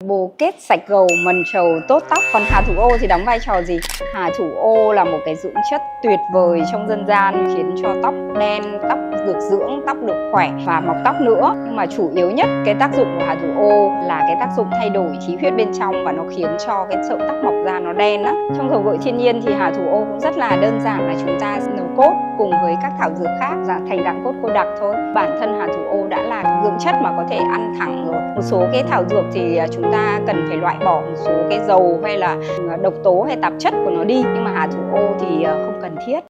Bồ kết sạch gầu, mần trầu tốt tóc. Còn hà thủ ô thì đóng vai trò gì? Hà thủ ô là một cái dưỡng chất tuyệt vời trong dân gian, khiến cho tóc đen, tóc được dưỡng, tóc được khỏe và mọc tóc nữa. Nhưng mà chủ yếu nhất cái tác dụng của hà thủ ô là cái tác dụng thay đổi khí huyết bên trong, và nó khiến cho cái sợi tóc mọc ra nó đen á. Trong dầu gội thiên nhiên thì hà thủ ô cũng rất là đơn giản, là chúng ta nấu cốt cùng với các thảo dược khác thành dạng cốt cô đặc thôi. Bản thân hà thủ ô đã là dưỡng chất mà có thể ăn thẳng rồi. Một số cái thảo dược thì chúng ta cần phải loại bỏ một số cái dầu hay là độc tố hay tạp chất của nó đi, nhưng mà hà thủ ô thì không cần thiết.